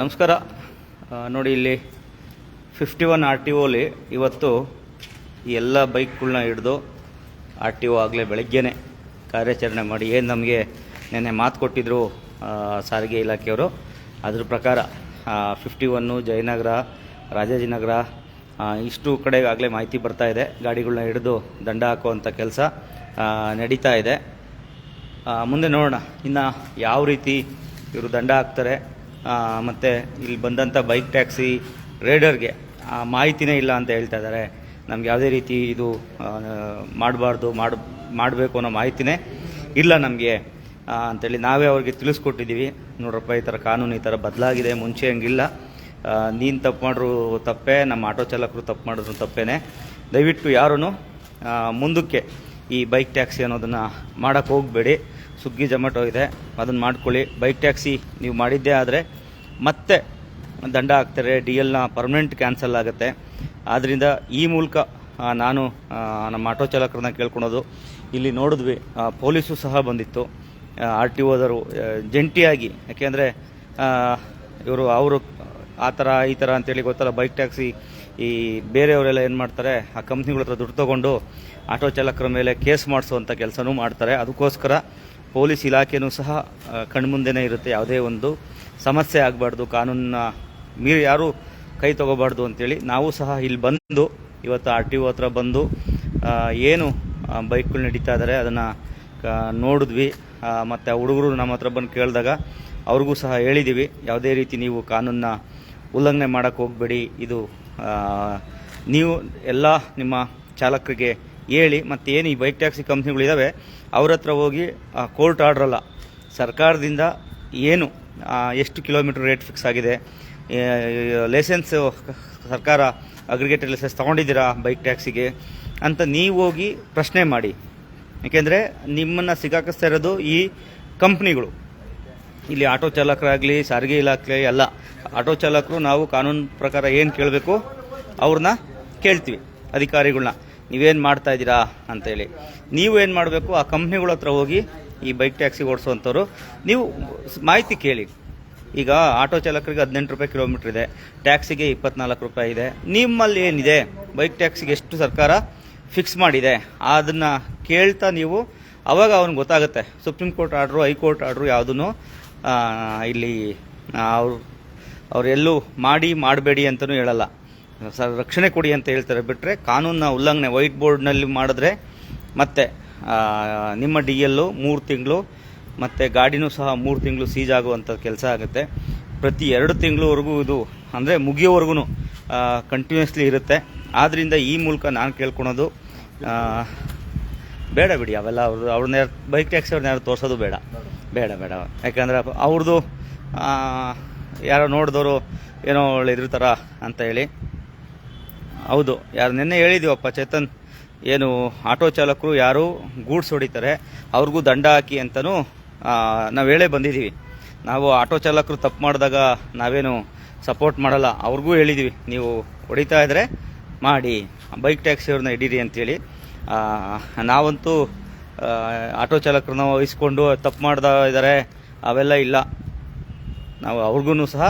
ನಮಸ್ಕಾರ. ನೋಡಿ, ಇಲ್ಲಿ 51 RTOಲಿ ಇವತ್ತು ಈ ಎಲ್ಲ ಬೈಕ್ಗಳನ್ನ ಹಿಡಿದು RTO ಆಗಲೇ ಬೆಳಗ್ಗೆನೇ ಕಾರ್ಯಾಚರಣೆ ಮಾಡಿ ಏನು ನಮಗೆ ನೆನ್ನೆ ಮಾತು ಕೊಟ್ಟಿದ್ದರು ಸಾರಿಗೆ ಇಲಾಖೆಯವರು, ಅದ್ರ ಪ್ರಕಾರ 51 ಜಯನಗರ, ರಾಜಾಜಿನಗರ ಇಷ್ಟು ಕಡೆಗಾಗಲೇ ಮಾಹಿತಿ ಬರ್ತಾ ಇದೆ. ಗಾಡಿಗಳನ್ನ ಹಿಡಿದು ದಂಡ ಹಾಕುವಂಥ ಕೆಲಸ ನಡೀತಾ ಇದೆ. ಮುಂದೆ ನೋಡೋಣ ಇನ್ನು ಯಾವ ರೀತಿ ಇವರು ದಂಡ ಹಾಕ್ತಾರೆ. ಮತ್ತು ಇಲ್ಲಿ ಬಂದಂಥ ಬೈಕ್ ಟ್ಯಾಕ್ಸಿ ರೈಡರ್ಗೆ ಮಾಹಿತಿನೇ ಇಲ್ಲ ಅಂತ ಹೇಳ್ತಾ ಇದ್ದಾರೆ. ನಮ್ಗೆ ಯಾವುದೇ ರೀತಿ ಇದು ಮಾಡಬೇಕು ಅನ್ನೋ ಮಾಹಿತಿನೇ ಇಲ್ಲ ನಮಗೆ ಅಂಥೇಳಿ ನಾವೇ ಅವ್ರಿಗೆ ತಿಳಿಸ್ಕೊಟ್ಟಿದ್ದೀವಿ. ನೋಡ್ರಪ್ಪ, ಈ ಥರ ಕಾನೂನು ಈ ಥರ ಬದಲಾಗಿದೆ, ಮುಂಚೆ ಹಂಗಿಲ್ಲ. ನೀನು ತಪ್ಪು ಮಾಡ್ರು ತಪ್ಪೇ, ನಮ್ಮ ಆಟೋ ಚಾಲಕರು ತಪ್ಪು ಮಾಡಿದ್ರು ತಪ್ಪೇನೆ. ದಯವಿಟ್ಟು ಯಾರೂ ಮುಂದಕ್ಕೆ ಈ ಬೈಕ್ ಟ್ಯಾಕ್ಸಿ ಅನ್ನೋದನ್ನು ಮಾಡೋಕ್ಕೆ ಹೋಗಬೇಡಿ. ಸ್ವಿಗ್ಗಿ ಜೊಮ್ಯಾಟೊ ಇದೆ, ಅದನ್ನು ಮಾಡ್ಕೊಳ್ಳಿ. ಬೈಕ್ ಟ್ಯಾಕ್ಸಿ ನೀವು ಮಾಡಿದ್ದೇ ಆದರೆ ಮತ್ತೆ ದಂಡ ಹಾಕ್ತಾರೆ, DLನ ಪರ್ಮನೆಂಟ್ ಕ್ಯಾನ್ಸಲ್ ಆಗುತ್ತೆ. ಆದ್ದರಿಂದ ಈ ಮೂಲಕ ನಾನು ನಮ್ಮ ಆಟೋ ಚಾಲಕರನ್ನ ಕೇಳ್ಕೊಳೋದು, ಇಲ್ಲಿ ನೋಡಿದ್ವಿ ಪೊಲೀಸು ಸಹ ಬಂದಿತ್ತು, RTOದವರು ಜಂಟಿಯಾಗಿ. ಯಾಕೆಂದರೆ ಅವರು ಆ ಥರ ಈ ಥರ ಅಂತೇಳಿ ಗೊತ್ತಲ್ಲ, ಬೈಕ್ ಟ್ಯಾಕ್ಸಿ ಈ ಬೇರೆಯವರೆಲ್ಲ ಏನು ಮಾಡ್ತಾರೆ, ಆ ಕಂಪ್ನಿಗಳ ಹತ್ರ ದುಡ್ಡು ತೊಗೊಂಡು ಆಟೋ ಚಾಲಕರ ಮೇಲೆ ಕೇಸ್ ಮಾಡಿಸುವಂಥ ಕೆಲಸನೂ ಮಾಡ್ತಾರೆ. ಅದಕ್ಕೋಸ್ಕರ ಪೊಲೀಸ್ ಇಲಾಖೆಯೂ ಸಹ ಕಣ್ಮುಂದೆನೇ ಇರುತ್ತೆ. ಯಾವುದೇ ಒಂದು ಸಮಸ್ಯೆ ಆಗಬಾರ್ದು, ಕಾನೂನನ್ನ ಮೀರಿ ಯಾರೂ ಕೈ ತೊಗೋಬಾರ್ದು ಅಂತೇಳಿ ನಾವು ಸಹ ಇಲ್ಲಿ ಬಂದು ಇವತ್ತು RTO ಹತ್ರ ಬಂದು ಏನು ಬೈಕ್ಗಳು ನಡೀತಾ ಇದ್ದಾರೆ ಅದನ್ನು ನೋಡಿದ್ವಿ. ಮತ್ತು ಹುಡುಗರು ನಮ್ಮ ಹತ್ರ ಬಂದು ಕೇಳಿದಾಗ ಅವ್ರಿಗೂ ಸಹ ಹೇಳಿದ್ದೀವಿ, ಯಾವುದೇ ರೀತಿ ನೀವು ಕಾನೂನನ್ನ ಉಲ್ಲಂಘನೆ ಮಾಡೋಕ್ಕೆ ಹೋಗಬೇಡಿ. ಇದು ನೀವು ಎಲ್ಲ ನಿಮ್ಮ ಚಾಲಕರಿಗೆ ಹೇಳಿ. ಮತ್ತು ಏನು ಈ ಬೈಕ್ ಟ್ಯಾಕ್ಸಿ ಕಂಪ್ನಿಗಳಿದ್ದಾವೆ ಅವ್ರ ಹತ್ರ ಹೋಗಿ ಕೋರ್ಟ್ ಆರ್ಡ್ರ್ ಅಲ್ಲ, ಸರ್ಕಾರದಿಂದ ಏನು ಎಷ್ಟು ಕಿಲೋಮೀಟ್ರ್ ರೇಟ್ ಫಿಕ್ಸ್ ಆಗಿದೆ, ಲೈಸೆನ್ಸು ಸರ್ಕಾರ ಅಗ್ರಿಗೇಟೆಡ್ ಲೈಸೆನ್ಸ್ ತೊಗೊಂಡಿದ್ದೀರಾ ಬೈಕ್ ಟ್ಯಾಕ್ಸಿಗೆ ಅಂತ ನೀವು ಹೋಗಿ ಪ್ರಶ್ನೆ ಮಾಡಿ. ಏಕೆಂದರೆ ನಿಮ್ಮನ್ನು ಸಿಕ್ಕಾಕಿಸ್ತಾ ಇರೋದು ಈ ಕಂಪ್ನಿಗಳು. ಇಲ್ಲಿ ಆಟೋ ಚಾಲಕರಾಗಲಿ, ಸಾರಿಗೆ ಇಲಾಖೆ ಎಲ್ಲ ಆಟೋ ಚಾಲಕರು ನಾವು ಕಾನೂನು ಪ್ರಕಾರ ಏನು ಕೇಳಬೇಕು ಅವ್ರನ್ನ ಕೇಳ್ತೀವಿ, ಅಧಿಕಾರಿಗಳನ್ನ. ನೀವೇನು ಮಾಡ್ತಾ ಇದ್ದೀರಾ ಅಂತೇಳಿ ನೀವು ಏನು ಮಾಡಬೇಕು, ಆ ಕಂಪ್ನಿಗಳ ಹತ್ರ ಹೋಗಿ ಈ ಬೈಕ್ ಟ್ಯಾಕ್ಸಿ ಓಡಿಸೋವಂಥವ್ರು ನೀವು ಮಾಹಿತಿ ಕೇಳಿ. ಈಗ ಆಟೋ ಚಾಲಕರಿಗೆ 18 ರೂಪಾಯಿ ಕಿಲೋಮೀಟ್ರ್ ಇದೆ, ಟ್ಯಾಕ್ಸಿಗೆ 24 ರೂಪಾಯಿ ಇದೆ. ನಿಮ್ಮಲ್ಲಿ ಏನಿದೆ, ಬೈಕ್ ಟ್ಯಾಕ್ಸಿಗೆ ಎಷ್ಟು ಸರ್ಕಾರ ಫಿಕ್ಸ್ ಮಾಡಿದೆ ಅದನ್ನು ಕೇಳ್ತಾ ನೀವು, ಅವಾಗ ಅವ್ನಿಗೆ ಗೊತ್ತಾಗುತ್ತೆ. Supreme court order, high court order ಯಾವುದೂ ಇಲ್ಲಿ ಅವರೆಲ್ಲೂ ಮಾಡಬೇಡಿ ಅಂತಲೂ ಹೇಳಲ್ಲ, ರಕ್ಷಣೆ ಕೊಡಿ ಅಂತ ಹೇಳ್ತಾರೆ. ಬಿಟ್ಟರೆ ಕಾನೂನನ್ನ ಉಲ್ಲಂಘನೆ ವೈಟ್ ಬೋರ್ಡ್ನಲ್ಲಿ ಮಾಡಿದ್ರೆ ಮತ್ತೆ ನಿಮ್ಮ DL 3 ತಿಂಗಳು ಮತ್ತು ಗಾಡಿನೂ ಸಹ 3 ತಿಂಗಳು ಸೀಜ್ ಆಗುವಂಥ ಕೆಲಸ ಆಗುತ್ತೆ. ಪ್ರತಿ 2 ತಿಂಗಳವರೆಗೂ ಇದು ಅಂದರೆ ಮುಗಿಯೋವರೆಗೂ ಕಂಟಿನ್ಯೂಸ್ಲಿ ಇರುತ್ತೆ. ಆದ್ದರಿಂದ ಈ ಮೂಲಕ ನಾನು ಕೇಳ್ಕೊಳೋದು, ಬೇಡ ಬಿಡಿ ಅವೆಲ್ಲ. ಅವ್ರನ್ನ ಬೈಕ್ ಟ್ಯಾಕ್ಸಿ ಅವ್ರನ್ನ ಯಾರು ತೋರಿಸೋದು ಬೇಡ. ಯಾಕಂದರೆ ಅವ್ರದ್ದು ಯಾರೋ ನೋಡಿದವರು ಏನೋ ಒಳ್ಳೆ ಇದ್ರ ಥರ ಅಂತ ಹೇಳಿ. ಹೌದು, ಯಾರು ನಿನ್ನೆ ಹೇಳಿದ್ದೀವಪ್ಪ ಚೇತನ್, ಏನು ಆಟೋ ಚಾಲಕರು ಯಾರು ಗೂಡ್ಸ್ ಹೊಡಿತಾರೆ ಅವ್ರಿಗೂ ದಂಡ ಹಾಕಿ ಅಂತಲೂ ನಾವು ಹೇಳೇ ಬಂದಿದ್ದೀವಿ. ನಾವು ಆಟೋ ಚಾಲಕರು ತಪ್ಪು ಮಾಡಿದಾಗ ನಾವೇನು ಸಪೋರ್ಟ್ ಮಾಡಲ್ಲ, ಅವ್ರಿಗೂ ಹೇಳಿದ್ದೀವಿ, ನೀವು ಹೊಡಿತಾ ಇದ್ದರೆ ಮಾಡಿ, ಬೈಕ್ ಟ್ಯಾಕ್ಸಿಯವ್ರನ್ನ ಹಿಡೀರಿ ಅಂತೇಳಿ. ನಾವಂತೂ ಆಟೋ ಚಾಲಕರನ್ನ ವಹಿಸ್ಕೊಂಡು ತಪ್ಪು ಮಾಡ್ತಾ ಇದ್ದಾರೆ ಅವೆಲ್ಲ ಇಲ್ಲ. ನಾವು ಅವ್ರಿಗೂ ಸಹ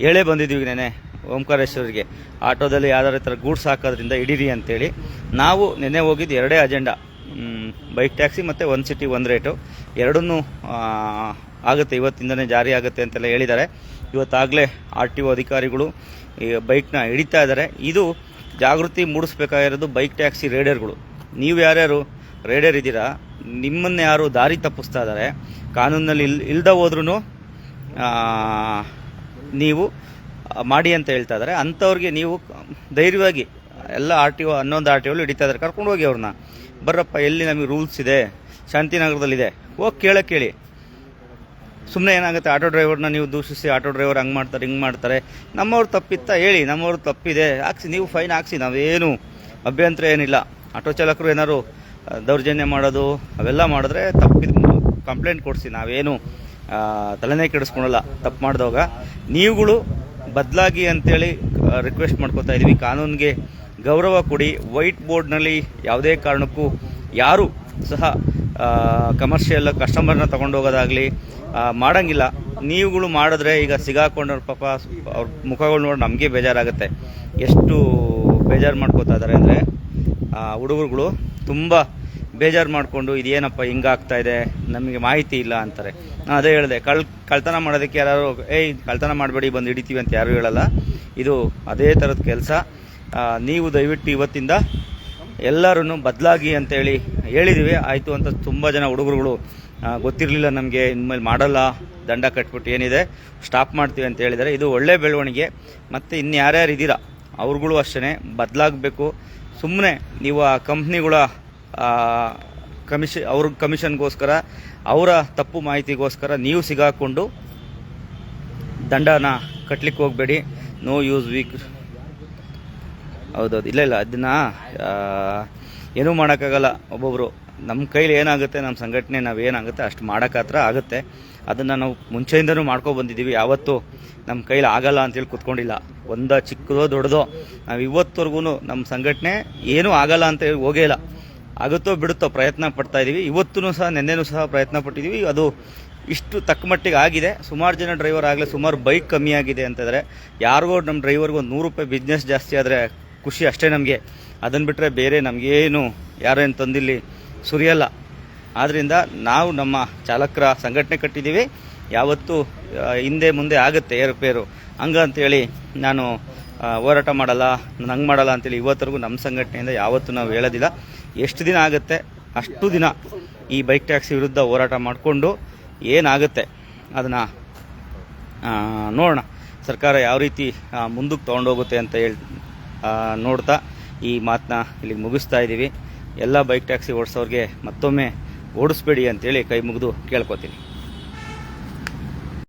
ಹೇಳೇ ಬಂದಿದ್ದೀವಿ ನೆನೆ ಓಂಕಾರೇಶ್ವರಿಗೆ, ಆಟೋದಲ್ಲಿ ಯಾವ್ದಾರ ಥರ ಗೂಡ್ಸ್ ಹಾಕೋದ್ರಿಂದ ಹಿಡೀರಿ ಅಂತೇಳಿ. ನಾವು ನೆನ್ನೆ ಹೋಗಿದ್ದು 2 ಅಜೆಂಡಾ, ಬೈಕ್ ಟ್ಯಾಕ್ಸಿ ಮತ್ತು 1 ಸಿಟಿ 1 ರೇಟು ಎರಡನ್ನೂ ಆಗುತ್ತೆ, ಇವತ್ತಿಂದನೇ ಜಾರಿ ಆಗುತ್ತೆ ಅಂತೆಲ್ಲ ಹೇಳಿದ್ದಾರೆ. ಇವತ್ತಾಗಲೇ RTO ಅಧಿಕಾರಿಗಳು ಈ ಬೈಕ್ನ ಹಿಡಿತಾ ಇದ್ದಾರೆ. ಇದು ಜಾಗೃತಿ ಮೂಡಿಸ್ಬೇಕಾಗಿರೋದು ಬೈಕ್ ಟ್ಯಾಕ್ಸಿ ರೈಡರ್ಗಳು. ನೀವು ಯಾರ್ಯಾರು ರೈಡರ್ ಇದ್ದೀರಾ, ನಿಮ್ಮನ್ನು ಯಾರು ದಾರಿ ತಪ್ಪಿಸ್ತಾ ಇದ್ದಾರೆ, ಕಾನೂನಲ್ಲಿ ಇಲ್ದ ಹೋದ್ರೂ ನೀವು ಮಾಡಿ ಅಂತ ಹೇಳ್ತಾ ಇದ್ದಾರೆ, ಅಂಥವ್ರಿಗೆ ನೀವು ಧೈರ್ಯವಾಗಿ ಎಲ್ಲ RTO 11 RTOಲಿ ಹಿಡಿತಾ ಇದ್ದಾರೆ, ಕರ್ಕೊಂಡು ಹೋಗಿ ಅವ್ರನ್ನ. ಬರ್ರಪ್ಪ, ಎಲ್ಲಿ ನಮಗೆ ರೂಲ್ಸ್ ಇದೆ, ಶಾಂತಿನಗರದಲ್ಲಿದೆ, ಹೋಗಿ ಕೇಳಿ. ಸುಮ್ಮನೆ ಏನಾಗುತ್ತೆ, ಆಟೋ ಡ್ರೈವರ್ನ ನೀವು ದೂಷಿಸಿ ಆಟೋ ಡ್ರೈವರ್ ಹಂಗೆ ಮಾಡ್ತಾರೆ ಹಿಂಗೆ ಮಾಡ್ತಾರೆ, ನಮ್ಮವ್ರು ತಪ್ಪಿತ್ತಾ ಹೇಳಿ, ನಮ್ಮವ್ರು ತಪ್ಪಿದೆ ಹಾಕ್ಸಿ, ನೀವು ಫೈನ್ ಹಾಕ್ಸಿ, ನಾವೇನು ಅಭ್ಯಂತರ ಏನಿಲ್ಲ. ಆಟೋ ಚಾಲಕರು ಏನಾದ್ರು ದೌರ್ಜನ್ಯ ಮಾಡೋದು ಅವೆಲ್ಲ ಮಾಡಿದ್ರೆ ತಪ್ಪಿದ್ದು ಕಂಪ್ಲೇಂಟ್ ಕೊಡಿಸಿ, ನಾವೇನು ತಲೆನೇ ಕೆಡಿಸ್ಕೊಳಲ್ಲ ತಪ್ಪು ಮಾಡಿದವಾಗ. ನೀವುಗಳು ಬದಲಾಗಿ ಅಂತೇಳಿ ರಿಕ್ವೆಸ್ಟ್ ಮಾಡ್ಕೊತಾ ಇದ್ದೀವಿ. ಕಾನೂನಿಗೆ ಗೌರವ ಕೊಡಿ. ವೈಟ್ ಬೋರ್ಡ್ನಲ್ಲಿ ಯಾವುದೇ ಕಾರಣಕ್ಕೂ ಯಾರೂ ಸಹ ಕಮರ್ಷಿಯಲ್ ಕಸ್ಟಮರ್ನ ತೊಗೊಂಡೋಗೋದಾಗಲಿ ಮಾಡೋಂಗಿಲ್ಲ. ನೀವುಗಳು ಮಾಡಿದ್ರೆ ಈಗ ಸಿಗಾಕೊಂಡವ್ರು ಪಾಪ ಅವ್ರ ಮುಖಗಳು ನೋಡಿ ನಮಗೆ ಬೇಜಾರಾಗುತ್ತೆ. ಎಷ್ಟು ಬೇಜಾರು ಮಾಡ್ಕೋತಾ ಇದ್ದಾರೆ ಅಂದರೆ ಹುಡುಗರುಗಳು ತುಂಬ ಬೇಜಾರು ಮಾಡಿಕೊಂಡು ಇದೇನಪ್ಪ ಹಿಂಗಾಗ್ತಾ ಇದೆ, ನಮಗೆ ಮಾಹಿತಿ ಇಲ್ಲ ಅಂತಾರೆ. ನಾನು ಅದೇ ಹೇಳಿದೆ, ಕಳ್ತನ ಮಾಡೋದಕ್ಕೆ ಯಾರು ಕಳ್ತನ ಮಾಡಬೇಡಿ ಬಂದು ಹಿಡಿತೀವಿ ಅಂತ ಯಾರೂ ಹೇಳಲ್ಲ. ಇದು ಅದೇ ಥರದ ಕೆಲಸ. ನೀವು ದಯವಿಟ್ಟು ಇವತ್ತಿಂದ ಎಲ್ಲರೂ ಬದಲಾಗಿ ಅಂತೇಳಿ ಹೇಳಿದ್ದೀವಿ. ಆಯಿತು ಅಂತ ತುಂಬ ಜನ ಹುಡುಗರುಗಳು ಗೊತ್ತಿರಲಿಲ್ಲ ನಮಗೆ, ಇನ್ಮೇಲೆ ಮಾಡಲ್ಲ, ದಂಡ ಕಟ್ಬಿಟ್ಟು ಏನಿದೆ ಸ್ಟಾಪ್ ಮಾಡ್ತೀವಿ ಅಂತ ಹೇಳಿದ್ದಾರೆ. ಇದು ಒಳ್ಳೆ ಬೆಳವಣಿಗೆ. ಮತ್ತು ಇನ್ನು ಯಾರ್ಯಾರು ಇದ್ದೀರಾ ಅವ್ರುಗಳು ಅಷ್ಟೇ ಬದಲಾಗಬೇಕು. ಸುಮ್ಮನೆ ನೀವು ಆ ಕಂಪ್ನಿಗಳ ಅವ್ರ ಕಮಿಷನ್ಗೋಸ್ಕರ, ಅವರ ತಪ್ಪು ಮಾಹಿತಿಗೋಸ್ಕರ ನೀವು ಸಿಗಾಕೊಂಡು ದಂಡನ ಕಟ್ಲಿಕ್ಕೆ ಹೋಗಬೇಡಿ. No use week. ಹೌದೌದು, ಇಲ್ಲ ಅದನ್ನು ಏನೂ ಮಾಡೋಕ್ಕಾಗಲ್ಲ. ಒಬ್ಬೊಬ್ಬರು ನಮ್ಮ ಕೈಲಿ ಏನಾಗುತ್ತೆ, ನಮ್ಮ ಸಂಘಟನೆ ನಾವೇನಾಗುತ್ತೆ ಅಷ್ಟು ಮಾಡೋಕ್ಕಾತ್ರ ಆಗುತ್ತೆ. ಅದನ್ನು ನಾವು ಮುಂಚೆಯಿಂದನೂ ಬಂದಿದ್ದೀವಿ. ಯಾವತ್ತೂ ನಮ್ಮ ಕೈಲಿ ಆಗಲ್ಲ ಅಂತೇಳಿ ಕೂತ್ಕೊಂಡಿಲ್ಲ. ಒಂದು ಚಿಕ್ಕದೋ ದೊಡ್ಡದೋ ನಾವು ಇವತ್ತವರೆಗೂ ನಮ್ಮ ಸಂಘಟನೆ ಏನೂ ಆಗಲ್ಲ ಅಂತ ಹೇಳಿ ಹೋಗೇ ಇಲ್ಲ. ಆಗುತ್ತೋ ಬಿಡುತ್ತೋ ಪ್ರಯತ್ನ ಪಡ್ತಾಯಿದ್ದೀವಿ. ಇವತ್ತೂ ಸಹ ನೆನ್ನೆನೂ ಸಹ ಪ್ರಯತ್ನ ಪಟ್ಟಿದ್ದೀವಿ. ಅದು ಇಷ್ಟು ತಕ್ಕ ಮಟ್ಟಿಗೆ ಆಗಿದೆ. ಸುಮಾರು ಜನ ಡ್ರೈವರ್ ಆಗಲಿ, ಸುಮಾರು ಬೈಕ್ ಕಮ್ಮಿ ಆಗಿದೆ ಅಂತಂದರೆ, ಯಾರಿಗೋ ನಮ್ಮ ಡ್ರೈವರ್ಗೂ ₹100 ಬಿಸ್ನೆಸ್ ಜಾಸ್ತಿ ಆದರೆ ಖುಷಿ ಅಷ್ಟೇ ನಮಗೆ. ಅದನ್ನು ಬಿಟ್ಟರೆ ಬೇರೆ ನಮಗೇನು ಯಾರೇನು ತಂದಿಲ್ಲಿ ಸುರಿಯಲ್ಲ. ಆದ್ದರಿಂದ ನಾವು ನಮ್ಮ ಚಾಲಕರ ಸಂಘಟನೆ ಕಟ್ಟಿದ್ದೀವಿ. ಯಾವತ್ತೂ ಹಿಂದೆ ಮುಂದೆ ಆಗುತ್ತೆ ಏರುಪೇರು ಹಂಗಂತೇಳಿ ನಾನು ಹೋರಾಟ ಮಾಡಲ್ಲ, ನಾನು ಹಂಗೆ ಮಾಡಲ್ಲ ಅಂತೇಳಿ ಇವತ್ತರೆಗೂ ನಮ್ಮ ಸಂಘಟನೆಯಿಂದ ಯಾವತ್ತೂ ನಾವು ಹೇಳೋದಿಲ್ಲ. ಎಷ್ಟು ದಿನ ಆಗುತ್ತೆ ಅಷ್ಟು ದಿನ ಈ ಬೈಕ್ ಟ್ಯಾಕ್ಸಿ ವಿರುದ್ಧ ಹೋರಾಟ ಮಾಡಿಕೊಂಡು ಏನಾಗುತ್ತೆ ಅದನ್ನು ನೋಡೋಣ. ಸರ್ಕಾರ ಯಾವ ರೀತಿ ಮುಂದಕ್ಕೆ ತೊಗೊಂಡೋಗುತ್ತೆ ಅಂತ ನೋಡ್ತಾ ಈ ಮಾತನ್ನ ಇಲ್ಲಿಗೆ ಮುಗಿಸ್ತಾ ಇದ್ದೀವಿ. ಎಲ್ಲ ಬೈಕ್ ಟ್ಯಾಕ್ಸಿ ಓಡಿಸೋರಿಗೆ ಮತ್ತೊಮ್ಮೆ ಓಡಿಸ್ಬೇಡಿ ಅಂತೇಳಿ ಕೈ ಮುಗಿದು ಕೇಳ್ಕೊತೀನಿ.